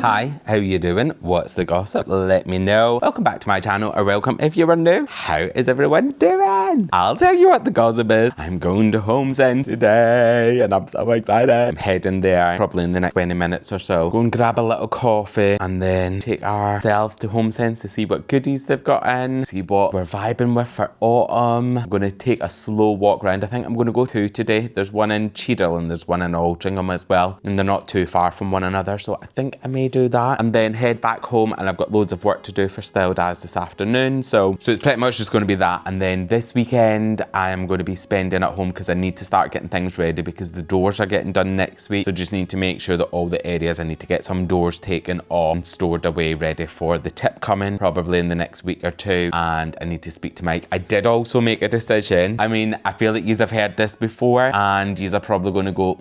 Hi, how you doing? What's the gossip? Let me know. Welcome back to my channel, or welcome if you are new. How is everyone doing? I'll tell you what the gossip is. I'm going to Homesense today and I'm so excited. I'm heading there probably in the next 20 minutes or so. Go and grab a little coffee and then take ourselves to Homesense to see what goodies they've got in, see what we're vibing with for autumn. I'm going to take a slow walk around. I think I'm going to go two today. There's one in Cheadle and there's one in Altrincham as well, and they're not too far from one another, so I think I may do that and then head back home. And I've got loads of work to do for Sheldon this afternoon, so it's pretty much just going to be that. And then this weekend I am going to be spending at home because I need to start getting things ready because the doors are getting done next week, so just need to make sure that all the areas, I need to get some doors taken off and stored away ready for the tip coming probably in the next week or two. And I need to speak to Mike. I did also make a decision. I mean, I feel like yous have heard this before and yous are probably going to go,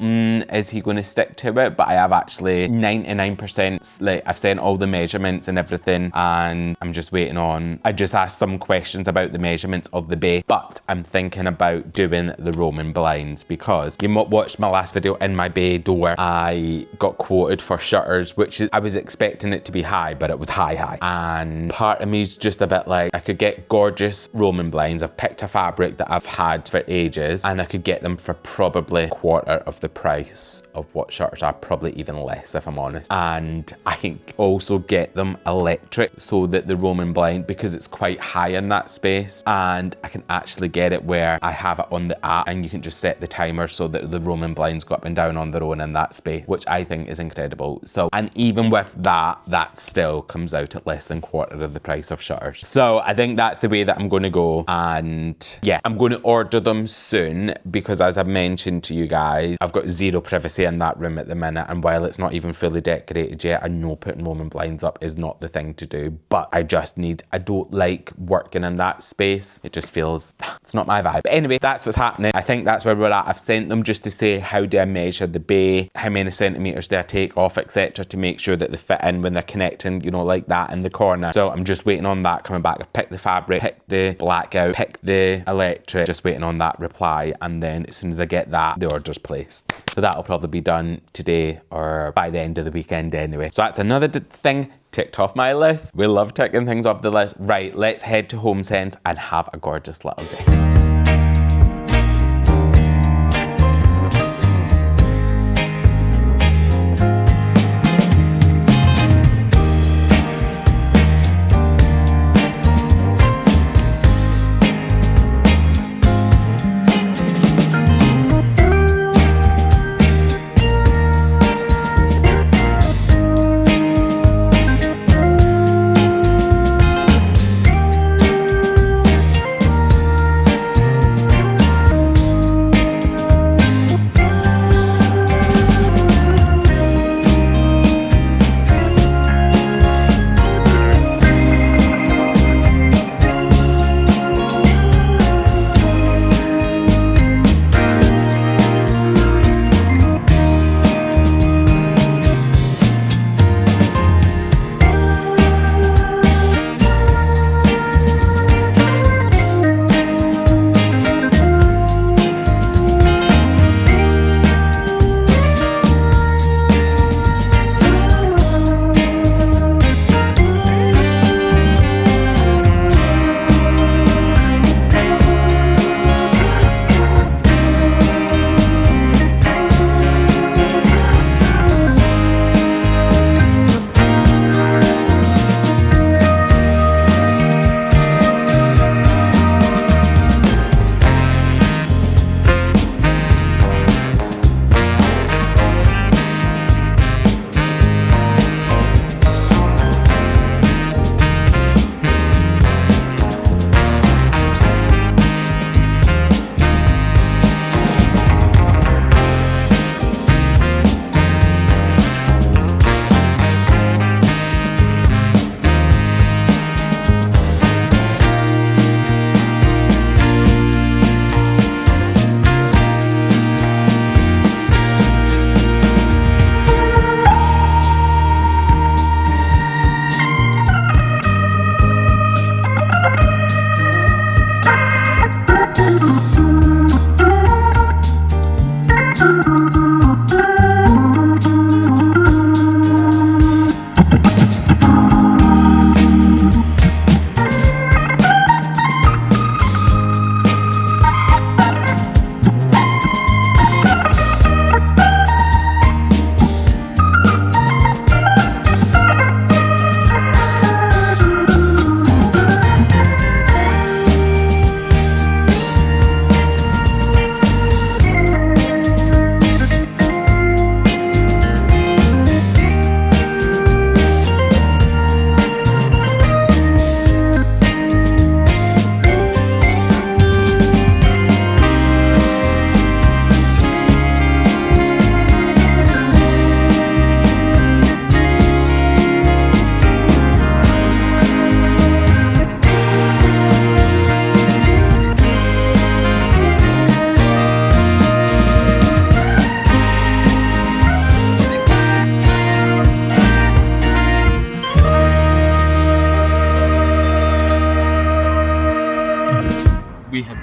is he going to stick to it? But I have actually 99%, like I've sent all the measurements and everything, and I'm just waiting on, I just asked some questions about the measurements of the bay, but I'm thinking about doing the Roman blinds because you watched my last video in my bay door. I got quoted for shutters, which is, I was expecting it to be high, but it was high. And part of me is just a bit like, I could get gorgeous Roman blinds. I've picked a fabric that I've had for ages and I could get them for probably a quarter of the price of what shutters are, probably even less if I'm honest. And I can also get them electric so that the Roman blind, because it's quite high in that space, and I can actually get it where I have it on the app and you can just set the timer so that the Roman blinds go up and down on their own in that space, which I think is incredible. So, and even with that, that still comes out at less than quarter of the price of shutters. So I think that's the way that I'm going to go. And yeah, I'm going to order them soon because, as I've mentioned to you guys, I've got zero privacy in that room at the minute, and while it's not even fully decorated yet, I know putting Roman blinds up is not the thing to do, but I don't like working in that space. It just feels, it's not my vibe. But anyway, that's what's happening. I think that's where we're at. I've sent them just to say, how do I measure the bay? How many centimeters do I take off, etc., to make sure that they fit in when they're connecting, you know, like that in the corner. So I'm just waiting on that coming back. I've picked the fabric, picked the blackout, picked the electric, just waiting on that reply. And then as soon as I get that, the order's placed. So that'll probably be done today or by the end of the weekend anyway. So that's another thing ticked off my list. We love ticking things off the list. Right, let's head to Homesense and have a gorgeous little day.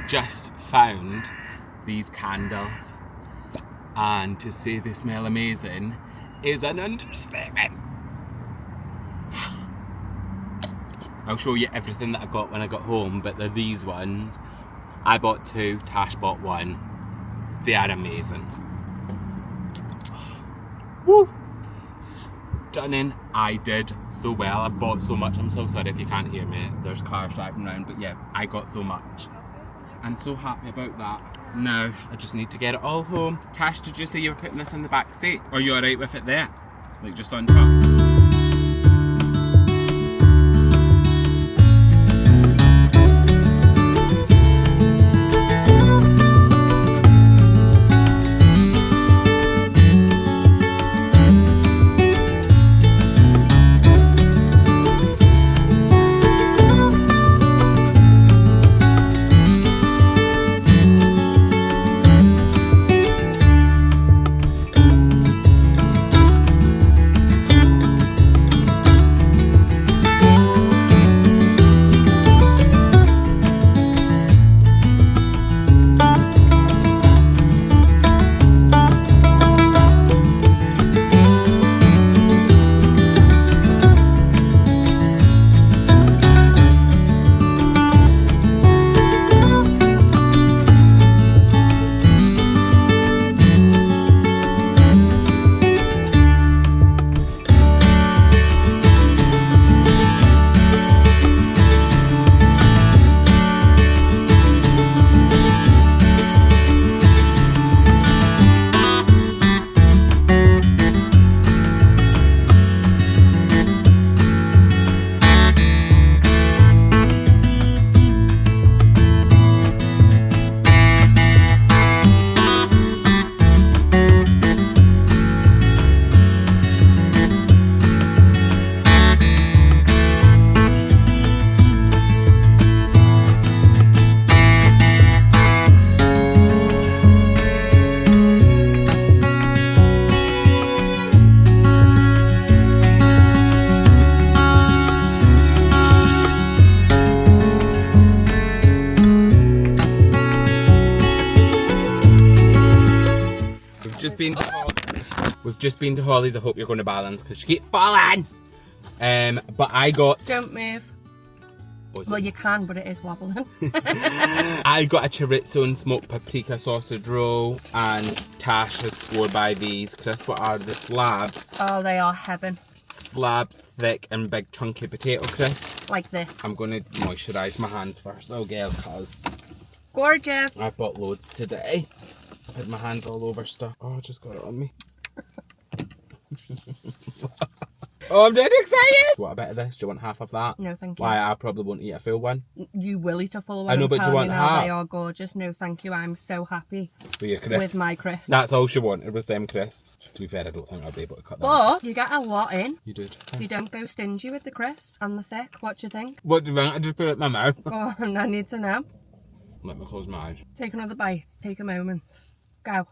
just found these candles, and to say they smell amazing is an understatement. I'll show you everything that I got when I got home, but they're these ones. I bought 2, Tash bought 1. They are amazing. Woo! Stunning. I did so well. I bought so much. I'm so sorry if you can't hear me. There's cars driving around, but yeah, I got so much. I'm so happy about that. Now, I just need to get it all home. Tash, did you say you were putting this in the back seat? Are you alright with it there? Like just on top? We've just been to Holly's. I hope you're going to balance because you keep falling. But I got... Don't move. Well, you can, but it is wobbling. I got a chorizo and smoked paprika sausage roll, and Tash has scored by these. Chris, what are the slabs? Oh, they are heaven. Slabs, thick and big chunky potato crisp. Like this. I'm going to moisturise my hands first, though, girl, because... Gorgeous. I bought loads today. I've had my hands all over stuff. Oh, I just got it on me. Oh, I'm dead excited! What about this? Do you want half of that? No, thank you. Why? I probably won't eat a full one. You will eat a full one. I know, but do you want half? They are gorgeous. No, thank you. I'm so happy with your crisps. With my crisps. That's all she wanted was them crisps. To be fair, I don't think I'll be able to cut them. But you get a lot in. You did. You don't go stingy with the crisp and the thick. What do you think? What do you think? I just put it in my mouth. Oh, I need to know. Let me close my eyes. Take another bite. Take a moment. Go.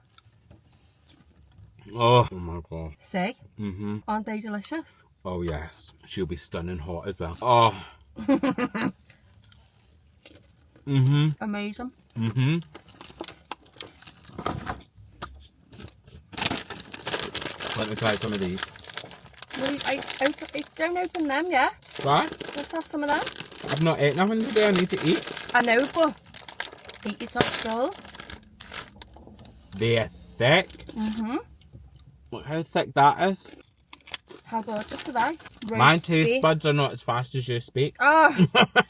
Oh my god. See? Mm-hmm. Aren't they delicious? Oh yes. She'll be stunning hot as well. Oh. Mm-hmm. Amazing. Mm-hmm. Let me try some of these. Well, I don't open them yet. Why? Just have some of them. I've not ate nothing today. I need to eat. I know, but eat yourself full. They're thick. Mm-hmm. Look how thick that is. How gorgeous are they? My taste buds are not as fast as you speak. Oh,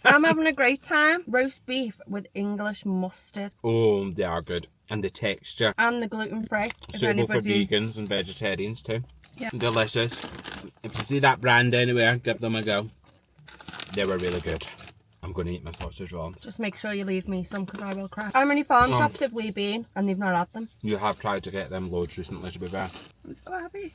I'm having a great time. Roast beef with English mustard. Oh, they are good. And the texture. And the gluten-free. Suitable for vegans and vegetarians too. Yeah. Delicious. If you see that brand anywhere, give them a go. They were really good. I'm going to eat my sausage rolls. Just make sure you leave me some because I will cry. How many farm shops have we been and they've not had them? You have tried to get them loads recently, to be fair. I'm so happy.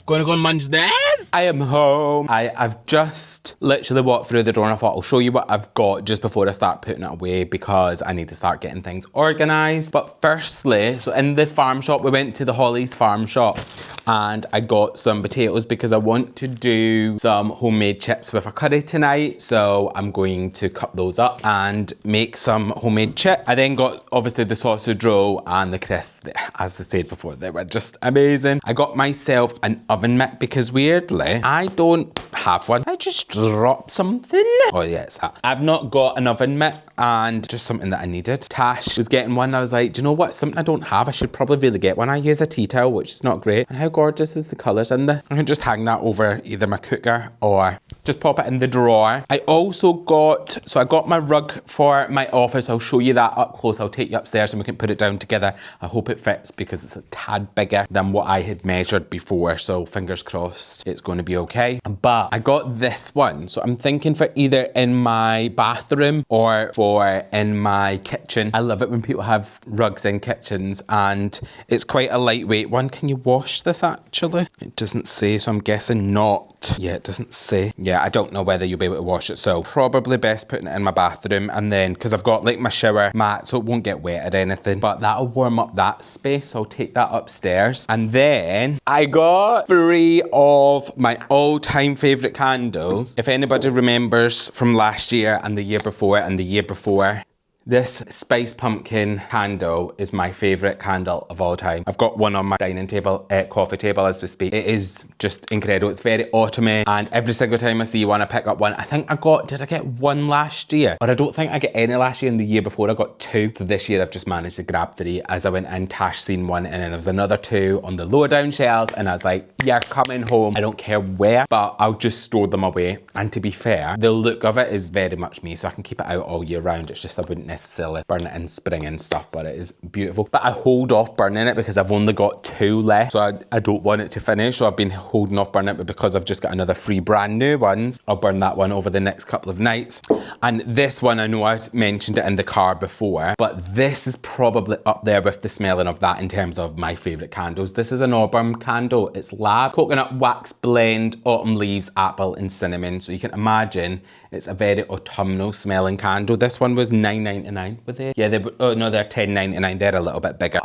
Gonna go and munch this. I am home. I've just literally walked through the door and I thought I'll show you what I've got just before I start putting it away because I need to start getting things organised. But firstly, so in the farm shop, we went to the Holly's farm shop and I got some potatoes because I want to do some homemade chips with a curry tonight. So I'm going to cut those up and make some homemade chips. I then got obviously the sausage roll and the crisps. As I said before, they were just amazing. I got myself an oven mitt because weirdly, I don't have one. I just dropped something. Oh yeah, it's that. I've not got an oven mitt and just something that I needed. Tash was getting one. I was like, do you know what? Something I don't have. I should probably really get one. I use a tea towel, which is not great. And how gorgeous is the colours in there? I can just hang that over either my cooker or just pop it in the drawer. I also got, so I got my rug for my office. I'll show you that up close. I'll take you upstairs and we can put it down together. I hope it fits because it's a tad bigger than what I had measured before. So fingers crossed it's going to be okay. But I got this one. So I'm thinking for either in my bathroom or for in my kitchen. I love it when people have rugs in kitchens and it's quite a lightweight one. Can you wash this actually? It doesn't say, so I'm guessing not. Yeah, it doesn't say. Yeah, I don't know whether you'll be able to wash it. So probably best putting it in my bathroom and then, because I've got like my shower mat so it won't get wet or anything, but that'll warm up that space. So I'll take that upstairs. And then I got 3 of my all-time favourite candles. If anybody remembers from last year and the year before and the year before, this spice pumpkin candle is my favourite candle of all time. I've got one on my dining table, coffee table as we speak. It is just incredible. It's very autumny and every single time I see one, I pick up one. I think did I get one last year? Or I don't think I get any last year, and the year before I got 2. So this year I've just managed to grab 3 as I went in. Tash seen one and then there was another 2 on the lower down shelves and I was like, yeah, coming home. I don't care where, but I'll just store them away. And to be fair, the look of it is very much me, so I can keep it out all year round. It's just I wouldn't necessarily burn it in spring and stuff, but it is beautiful. But I hold off burning it because I've only got 2 left, so I don't want it to finish. So I've been holding off burning it, but because I've just got another 3 brand new ones, I'll burn that one over the next couple of nights. And this one, I know I mentioned it in the car before, but this is probably up there with the smelling of that in terms of my favourite candles. This is an Auburn candle. It's Lab Coconut Wax Blend, Autumn Leaves, Apple and Cinnamon. So you can imagine it's a very autumnal smelling candle. This one was $9.99 with it. Yeah, they're $10.99. They're a little bit bigger.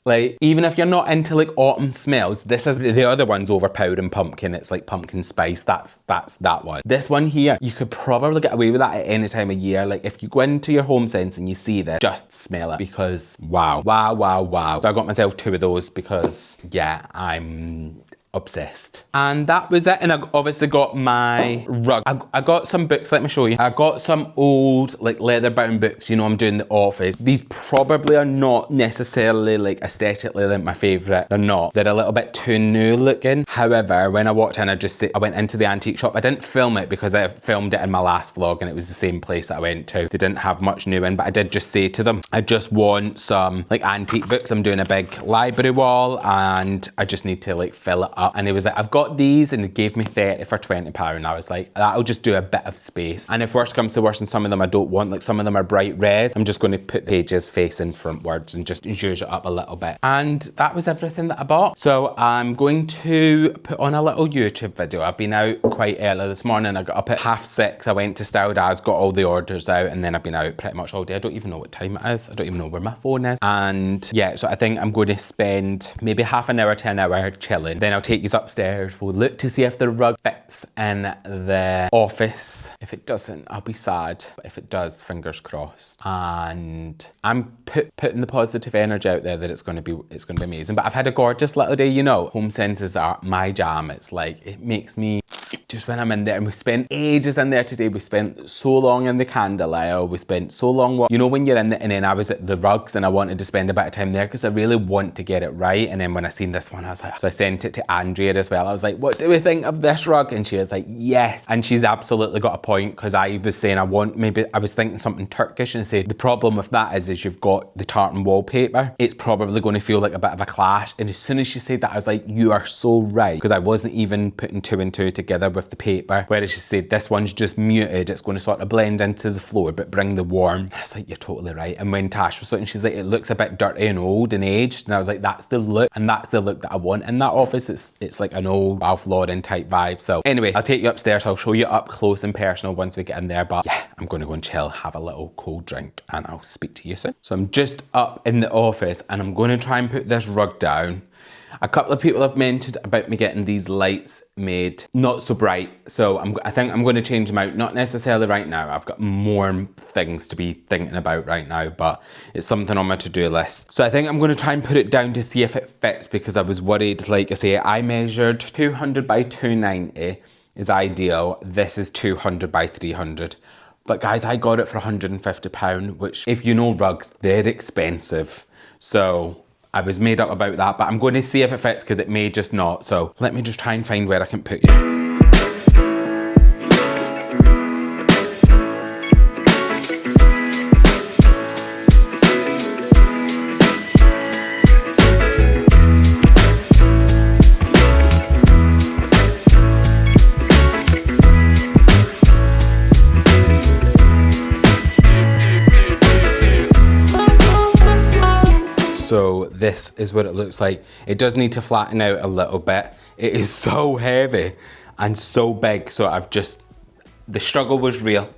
Like, even if you're not into like autumn smells, this is the other one's overpowering pumpkin. It's like pumpkin spice. That's that one. This one here, you could probably get away with that at any time of year. Like if you go into your Homesense and you see this, just smell it because wow. So I got myself 2 of those because yeah, I'm obsessed. And that was it. And I obviously got my rug. I got some books, let me show you. I got some old like leather bound books, you know, I'm doing the office. These probably are not necessarily like aesthetically like my favourite. They're not. They're a little bit too new looking. However, when I walked in, I went into the antique shop. I didn't film it because I filmed it in my last vlog and it was the same place that I went to. They didn't have much new in, but I did just say to them, I just want some like antique books. I'm doing a big library wall and I just need to like fill it up. And it was like, I've got these, and it gave me 30 for £20. I was like, that'll just do a bit of space. And if worse comes to worse, and some of them I don't want, like some of them are bright red, I'm just going to put pages facing frontwards and just zhuzh it up a little bit. And that was everything that I bought. So I'm going to put on a little YouTube video. I've been out quite early this morning. I got up at 6:30. I went to Style Dad's, got all the orders out, and then I've been out pretty much all day. I don't even know what time it is. I don't even know where my phone is. And yeah, so I think I'm going to spend maybe half an hour to an hour chilling. Then I'll take you upstairs. We'll look to see if the rug fits in the office. If it doesn't, I'll be sad. But if it does, fingers crossed. And I'm putting the positive energy out there that it's going to be amazing. But I've had a gorgeous little day, you know. Homesenses are my jam. It's like, it makes me just when I'm in there, and we spent ages in there today. We spent so long in the candle aisle. We spent so long, you know, when you're in there, and then I was at the rugs and I wanted to spend a bit of time there because I really want to get it right. And then when I seen this one, I was like, so I sent it to Andrea as well. I was like, what do we think of this rug? And she was like, yes. And she's absolutely got a point because I was saying I was thinking something Turkish, and I said the problem with that is you've got got the tartan wallpaper, it's probably going to feel like a bit of a clash. And as soon as she said that, I was like, you are so right. Because I wasn't even putting two and two together with the paper. Whereas she said, this one's just muted. It's going to sort of blend into the floor, but bring the warmth. I was like, you're totally right. And when Tash was looking, she's like, it looks a bit dirty and old and aged. And I was like, that's the look. And that's the look that I want in that office. It's like an old Ralph Lauren type vibe. So anyway, I'll take you upstairs. I'll show you up close and personal once we get in there. But yeah, I'm going to go and chill, have a little cold drink, and I'll speak to you soon. So I'm just up in the office and I'm going to try and put this rug down. A couple of people have mentioned about me getting these lights made not so bright. So I think I'm going to change them out. Not necessarily right now. I've got more things to be thinking about right now, but it's something on my to-do list. So I think I'm going to try and put it down to see if it fits, because I was worried. Like I say, I measured 200 by 290 is ideal. This is 200 by 300. But guys, I got it for £150, which, if you know rugs, they're expensive. So I was made up about that, but I'm going to see if it fits, because it may just not. So let me just try and find where I can put you. So this is what it looks like. It does need to flatten out a little bit. It is so heavy and so big. So the struggle was real.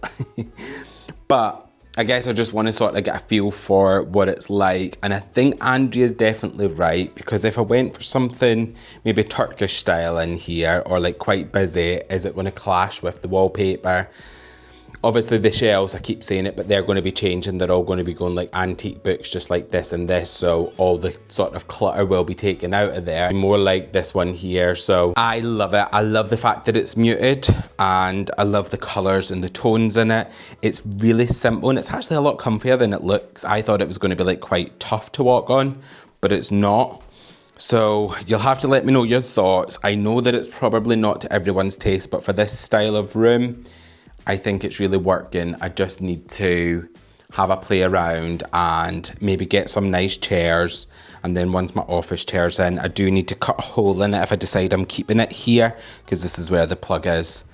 But I guess I just want to sort of get a feel for what it's like. And I think Andrea's definitely right, because if I went for something maybe Turkish style in here, or like quite busy, is it going to clash with the wallpaper? Obviously the shelves, I keep saying it, but they're going to be changing. They're all going to be going like antique books, just like this and this. So all the sort of clutter will be taken out of there. More like this one here. So I love it. I love the fact that it's muted, and I love the colours and the tones in it. It's really simple, and it's actually a lot comfier than it looks. I thought it was going to be like quite tough to walk on, but it's not. So you'll have to let me know your thoughts. I know that it's probably not to everyone's taste, but for this style of room, I think it's really working. I just need to have a play around and maybe get some nice chairs. And then once my office chair's in, I do need to cut a hole in it if I decide I'm keeping it here, because this is where the plug is.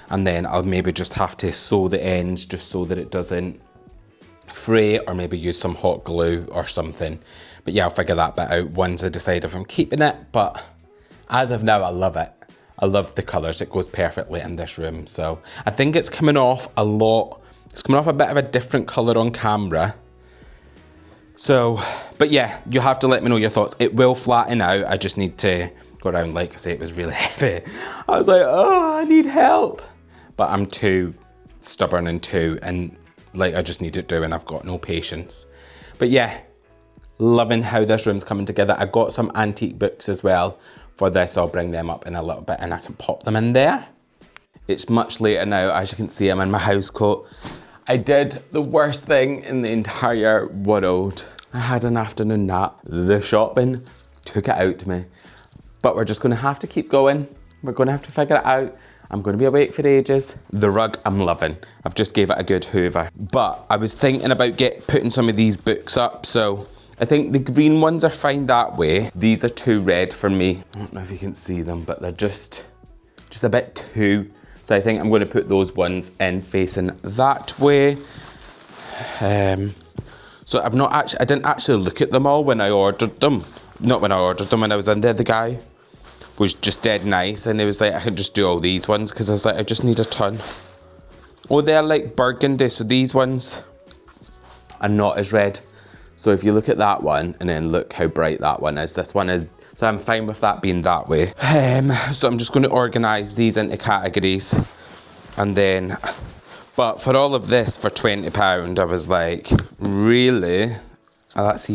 And then I'll maybe just have to sew the ends just so that it doesn't fray, or maybe use some hot glue or something. But yeah, I'll figure that bit out once I decide if I'm keeping it. But as of now, I love it. I love the colours. It goes perfectly in this room. So I think it's coming off a lot. It's coming off a bit of a different colour on camera. So, but yeah, you'll have to let me know your thoughts. It will flatten out. I just need to go around. Like I say, it was really heavy. I was like, oh, I need help. But I'm too stubborn and like, I just need it doing. I've got no patience. But yeah, loving how this room's coming together. I got some antique books as well. For this, I'll bring them up in a little bit and I can pop them in there. It's much later now. As you can see, I'm in my house coat. I did the worst thing in the entire world. I had an afternoon nap. The shopping took it out to me. But we're just gonna have to keep going. We're gonna have to figure it out. I'm gonna be awake for ages. The rug, I'm loving. I've just gave it a good hoover. But I was thinking about putting some of these books up, so I think the green ones are fine that way. These are too red for me. I don't know if you can see them, but they're just a bit too. So I think I'm going to put those ones in facing that way. So I didn't actually look at them all when I ordered them. Not when I ordered them, when I was in there. The guy was just dead nice, and he was like, I can just do all these ones, because I was like, I just need a ton. Oh, they're like burgundy, so these ones are not as red. So if you look at that one and then look how bright that one is, this one is, so I'm fine with that being that way. So I'm just going to organise these into categories, and then, but for all of this for £20, I was like, really? Oh, that's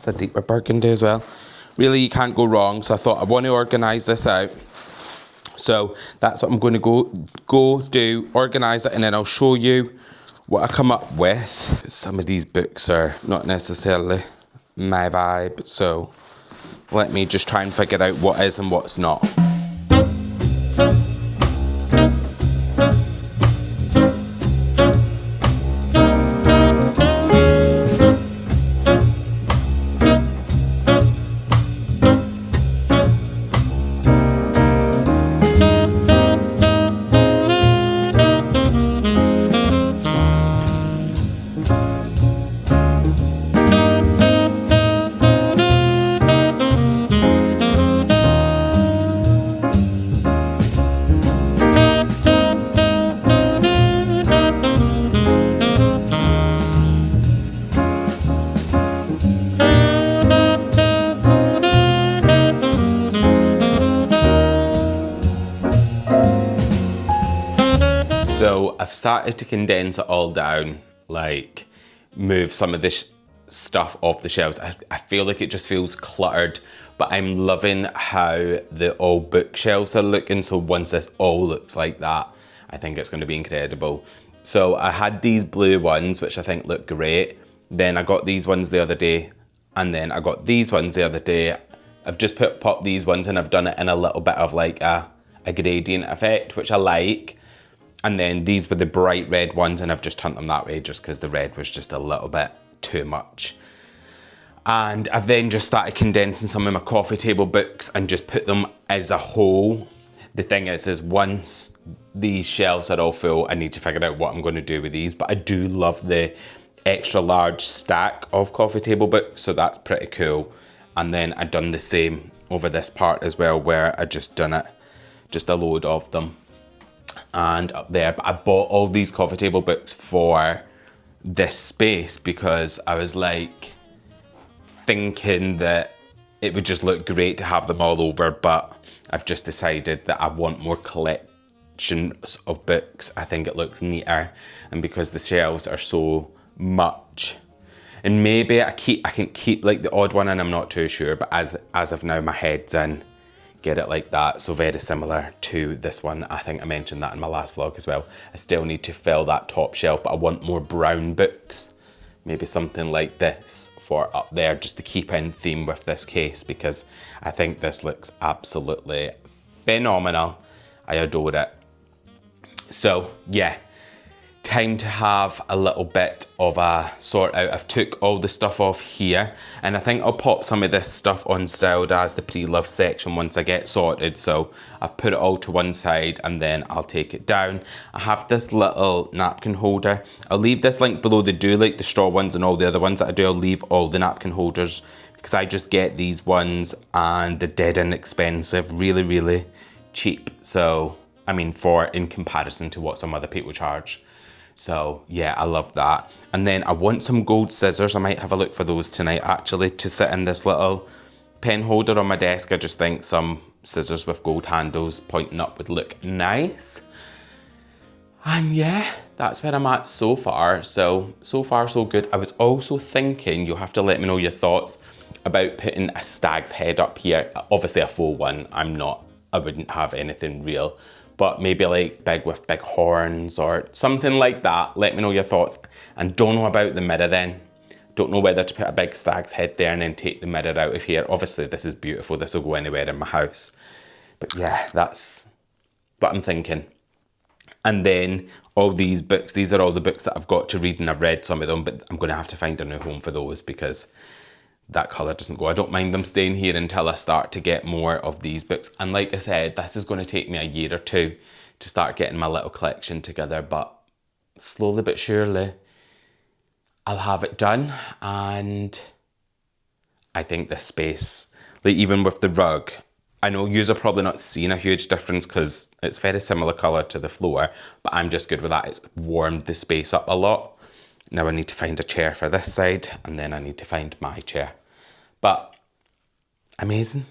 a deeper burgundy as well. Really, you can't go wrong. So I thought I want to organise this out. So that's what I'm going to go do, organise it, and then I'll show you what I come up with. Some of these books are not necessarily my vibe, so let me just try and figure out what is and what's not. I've started to condense it all down, like move some of this stuff off the shelves. I feel like it just feels cluttered, but I'm loving how the old bookshelves are looking. So once this all looks like that, I think it's going to be incredible. So I had these blue ones, which I think look great. Then I got these ones the other day, and then I got these ones the other day. I've just popped these ones and I've done it in a little bit of like a gradient effect, which I like. And then these were the bright red ones, and I've just turned them that way just because the red was just a little bit too much. And I've then just started condensing some of my coffee table books and just put them as a whole. The thing is once these shelves are all full, I need to figure out what I'm going to do with these. But I do love the extra large stack of coffee table books, so that's pretty cool. And then I've done the same over this part as well, where I just done it, just a load of them. And up there, but I bought all these coffee table books for this space because I was like thinking that it would just look great to have them all over, but I've just decided that I want more collections of books. I think it looks neater, and because the shelves are so much, and maybe I can keep like the odd one, and I'm not too sure, but as of now my head's in get it like that. So very similar to this one. I think I mentioned that in my last vlog as well. I still need to fill that top shelf, but I want more brown books. Maybe something like this for up there, just to keep in theme with this case, because I think this looks absolutely phenomenal. I adore it. So yeah, time to have a little bit of a sort out. I've took all the stuff off here, and I think I'll pop some of this stuff on styled as the pre-loved section once I get sorted. So I've put it all to one side and then I'll take it down. I have this little napkin holder. I'll leave this link below. They do like the straw ones and all the other ones that I do. I'll leave all the napkin holders because I just get these ones and they're dead inexpensive, really, really cheap. So, I mean, in comparison to what some other people charge. So yeah, I love that. And then I want some gold scissors. I might have a look for those tonight actually, to sit in this little pen holder on my desk. I just think some scissors with gold handles pointing up would look nice. And yeah, that's where I'm at so far. So far so good. I was also thinking, you'll have to let me know your thoughts about putting a stag's head up here. Obviously a full one. I wouldn't have anything real, but maybe like big with big horns or something like that. Let me know your thoughts. And don't know about the mirror then. Don't know whether to put a big stag's head there and then take the mirror out of here. Obviously this is beautiful. This will go anywhere in my house. But yeah, that's what I'm thinking. And then all these books, these are all the books that I've got to read, and I've read some of them, but I'm going to have to find a new home for those because that colour doesn't go. I don't mind them staying here until I start to get more of these books. And like I said, this is going to take me a year or two to start getting my little collection together, but slowly but surely I'll have it done. And I think this space, like even with the rug, I know yous are probably not seeing a huge difference because it's very similar colour to the floor, but I'm just good with that. It's warmed the space up a lot. Now I need to find a chair for this side, and then I need to find my chair. But amazing.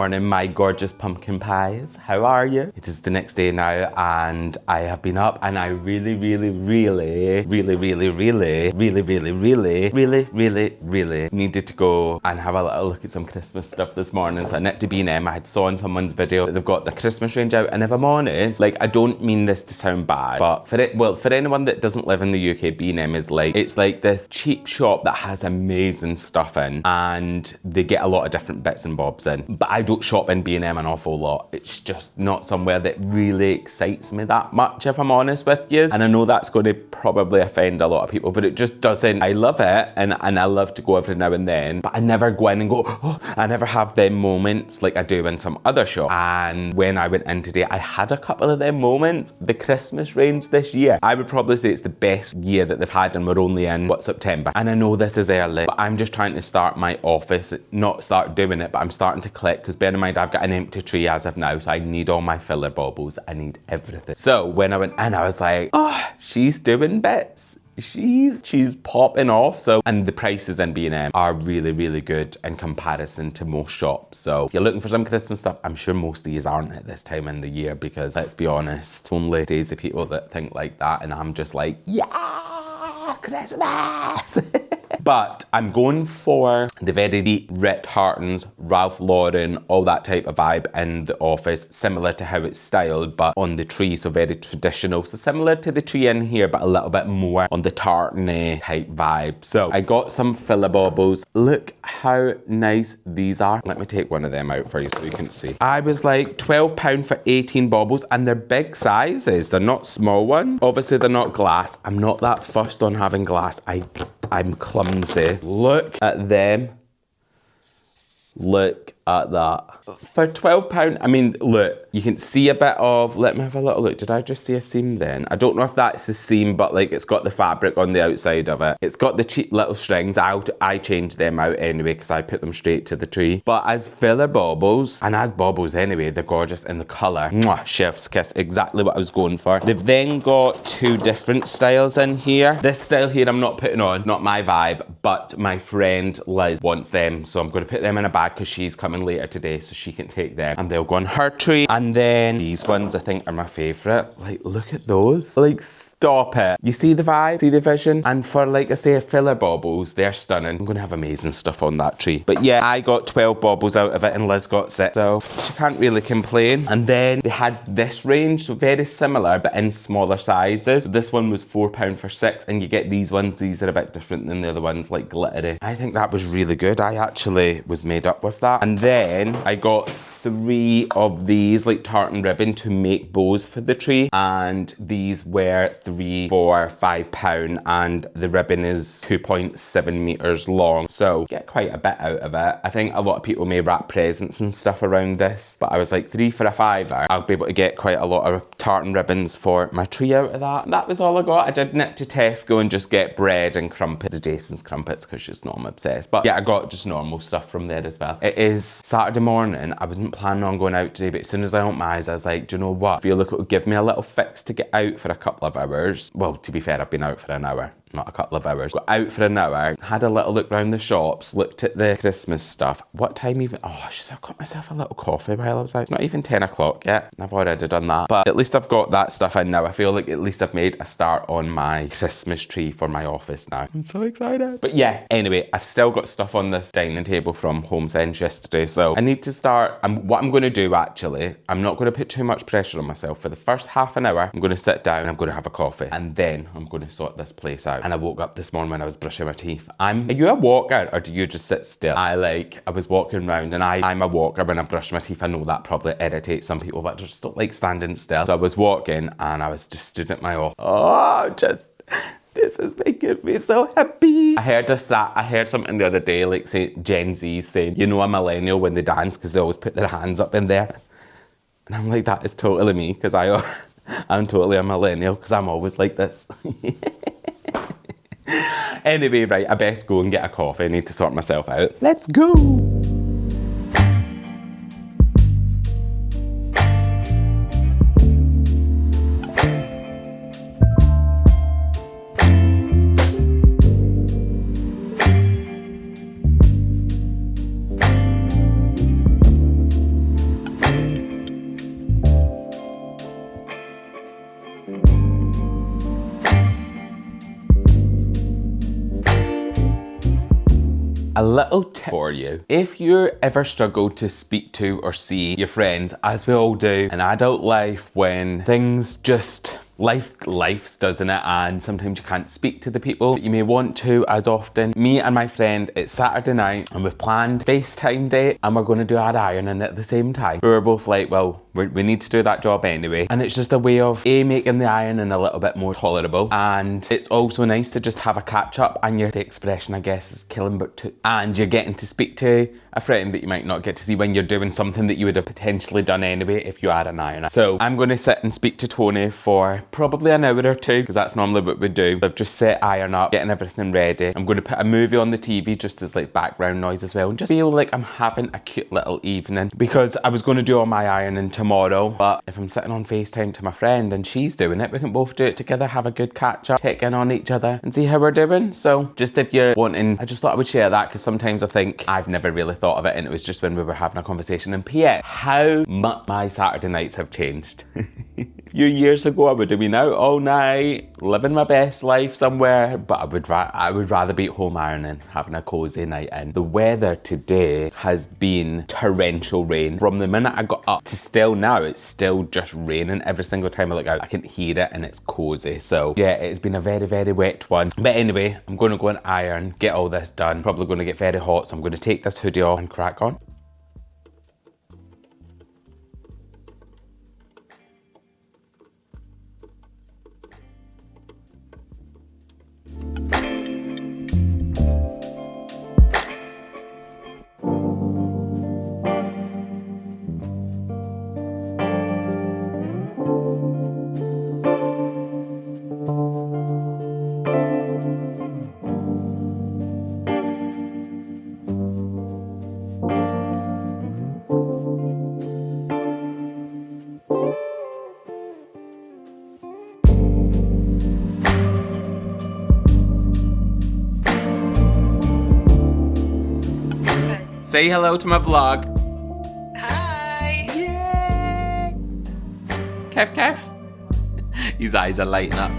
morning, my gorgeous pumpkin pies. How are you? It is the next day now and I have been up and I really needed to go and have a little look at some Christmas stuff this morning. So I nipped to B&M. I had saw in someone's video that they've got the Christmas range out, and if I'm honest, like, I don't mean this to sound bad, but for anyone that doesn't live in the UK, B&M is like, it's like this cheap shop that has amazing stuff in, and they get a lot of different bits and bobs in. But I don't shop in B&M an awful lot. It's just not somewhere that really excites me that much, if I'm honest with you. And I know that's going to probably offend a lot of people, but it just doesn't. I love it, and I love to go every now and then, but I never go in and go, oh, I never have them moments like I do in some other shop. And when I went in today, I had a couple of them moments. The Christmas range this year, I would probably say it's the best year that they've had, and we're only in, September. And I know this is early, but I'm just trying to start my office, not start doing it, but I'm starting to collect, because bear in mind, I've got an empty tree as of now, so I need all my filler baubles. I need everything. So when I went in, I was like, oh, she's doing bits. She's popping off. So, and the prices in B&M are really good in comparison to most shops. So if you're looking for some Christmas stuff, I'm sure most of these aren't at this time in the year, because let's be honest, only days of people that think like that, and I'm just like, yeah, Christmas. But I'm going for the very deep Rit Hartons, Ralph Lauren, all that type of vibe in the office, similar to how it's styled, but on the tree, so very traditional. So similar to the tree in here, but a little bit more on the tartany type vibe. So I got some filler baubles. Look how nice these are. Let me take one of them out for you so you can see. I was like £12 for 18 baubles, and they're big sizes. They're not small ones. Obviously they're not glass. I'm not that fussed on having glass. I'm clumsy. Look at them. Look at that. For £12, I mean, look, you can see a bit of, let me have a little look. Did I just see a seam then? I don't know if that's a seam, but like, it's got the fabric on the outside of it. It's got the cheap little strings out. I changed them out anyway, because I put them straight to the tree. But as filler baubles, and as baubles anyway, they're gorgeous in the colour. Mwah, chef's kiss, exactly what I was going for. They've then got two different styles in here. This style here I'm not putting on, not my vibe, but my friend Liz wants them. So I'm going to put them in a bag, because she's coming later today, so she can take them and they'll go on her tree. And then these ones I think are my favourite. Like, look at those. Like, stop it. You see the vibe? See the vision? And for, like I say, filler baubles, they're stunning. I'm going to have amazing stuff on that tree. But yeah, I got 12 baubles out of it and Liz got 6. So she can't really complain. And then they had this range, so very similar, but in smaller sizes. So this one was £4 for 6, and you get these ones. These are a bit different than the other ones, like glittery. I think that was really good. I actually was made up with that. And then I got 3 of these like tartan ribbon to make bows for the tree, and these were 3 for £5, and the ribbon is 2.7 meters long, so get quite a bit out of it. I think a lot of people may wrap presents and stuff around this, but I was like, 3 for a £5, I'll be able to get quite a lot of tartan ribbons for my tree out of that. That was all I got. I did nip to Tesco and just get bread and crumpets, Jason's crumpets, because she's not, I'm obsessed. But yeah, I got just normal stuff from there as well. It is Saturday morning. I wasn't planning on going out today, but as soon as I opened my eyes, I was like, do you know what? I feel like it would give me a little fix to get out for a couple of hours. Well, to be fair, I've been out for an hour. Not a couple of hours. Got out for an hour, had a little look around the shops, looked at the Christmas stuff. What time even? Oh, I should have got myself a little coffee while I was out. It's not even 10 o'clock yet. I've already done that. But at least I've got that stuff in now. I feel like at least I've made a start on my Christmas tree for my office now. I'm so excited. But yeah, anyway, I've still got stuff on this dining table from Homesense yesterday. So I need to start, what I'm going to do actually, I'm not going to put too much pressure on myself. For the first half an hour, I'm going to sit down and I'm going to have a coffee. And then I'm going to sort this place out. And I woke up this morning when I was brushing my teeth. Are you a walker or do you just sit still? I was walking around, and I'm a walker when I brush my teeth. I know that probably irritates some people, but I just don't like standing still. So I was walking and I was just stood at my office. Oh, this is making me so happy. I heard something the other day, like say Gen Z saying, you know, a millennial when they dance because they always put their hands up in there. And I'm like, that is totally me, because I'm totally a millennial, because I'm always like this. Anyway, right, I best go and get a coffee. I need to sort myself out. Let's go! A little tip for you. If you ever struggle to speak to or see your friends, as we all do in adult life, when things just life doesn't it, and sometimes you can't speak to the people that you may want to as often. Me and my friend, it's Saturday night and we've planned FaceTime date and we're going to do our ironing at the same time. We were both like, well, we need to do that job anyway, and it's just a way of making the ironing a little bit more tolerable, and it's also nice to just have a catch up, and the expression I guess is killing but two, and you're getting to speak to a friend that you might not get to see when you're doing something that you would have potentially done anyway if you had an ironer. So I'm going to sit and speak to Tony for probably an hour or two, because that's normally what we do. I've just set iron up, getting everything ready. I'm going to put a movie on the TV just as like background noise as well, and just feel like I'm having a cute little evening, because I was going to do all my ironing tomorrow, but if I'm sitting on FaceTime to my friend and she's doing it, we can both do it together, have a good catch up, check in on each other and see how we're doing. So just if you're wanting, I just thought I would share that, because sometimes I think I've never really thought of it, and it was just when we were having a conversation. And P.S. how much my Saturday nights have changed. A few years ago I would have been out all night, living my best life somewhere, but I would rather be at home ironing, having a cozy night in. The weather today has been torrential rain. From the minute I got up to still now, it's still just raining. Every single time I look out, I can hear it, and it's cozy. So yeah, it's been a very, very wet one. But anyway, I'm going to go and iron, get all this done. Probably going to get very hot, so I'm going to take this hoodie off and crack on. Say hello to my vlog. Hi. Yay! Kev. His eyes are lighting up.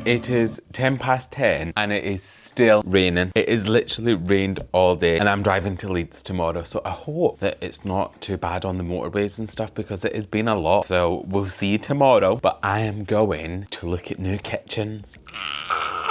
It is 10:10 and it is still raining. It is literally rained all day, and I'm driving to Leeds tomorrow, so I hope that it's not too bad on the motorways and stuff, because it has been a lot. So we'll see tomorrow, but I am going to look at new kitchens.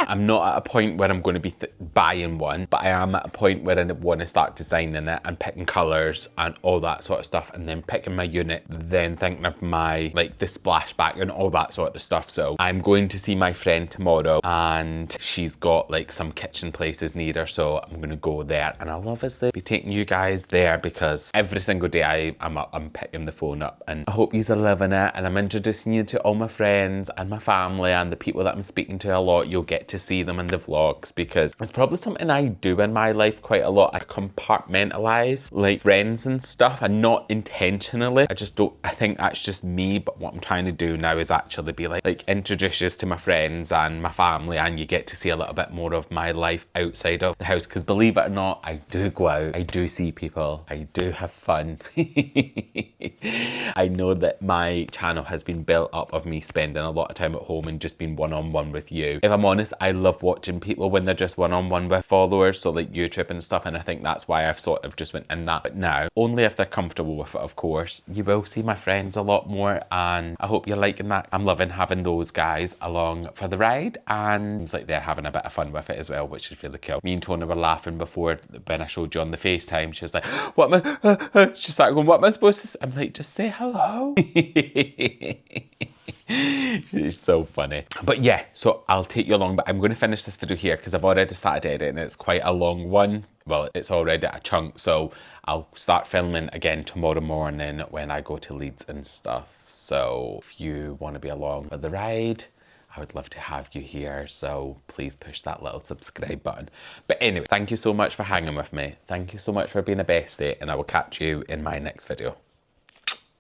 I'm not at a point where I'm going to be buying one, but I am at a point where I want to start designing it and picking colours and all that sort of stuff, and then picking my unit, then thinking of my, like, the splashback and all that sort of stuff. So I'm going to see my friend tomorrow, and she's got like some kitchen places near her, so I'm going to go there, and I'll obviously be taking you guys there, because every single day I'm picking the phone up, and I hope you're loving it, and I'm introducing you to all my friends and my family and the people that I'm speaking to a lot. You'll get to see them in the vlogs, because it's probably something I do in my life quite a lot. I compartmentalize like friends and stuff, and not intentionally. I think that's just me, but what I'm trying to do now is actually be like introduce you to my friends and my family, and you get to see a little bit more of my life outside of the house, because believe it or not, I do go out, I do see people, I do have fun. I know that my channel has been built up of me spending a lot of time at home and just being one-on-one with you. If I'm honest, I love watching people when they're just one-on-one with followers, so like YouTube and stuff, and I think that's why I've sort of just went in that. But now, only if they're comfortable with it, of course. You will see my friends a lot more, and I hope you're liking that. I'm loving having those guys along for the ride, and it seems like they're having a bit of fun with it as well, which is really cool. Me and Tony were laughing before when I showed you on the FaceTime. She was like, what am I, she started going, what am I supposed to say? I'm like, just say hello. It's so funny. But yeah, so I'll take you along, but I'm going to finish this video here because I've already started editing. It's quite a long one. Well, it's already a chunk, so I'll start filming again tomorrow morning when I go to Leeds and stuff. So if you want to be along for the ride, I would love to have you here, so please push that little subscribe button. But anyway, thank you so much for hanging with me. Thank you so much for being a bestie, and I will catch you in my next video.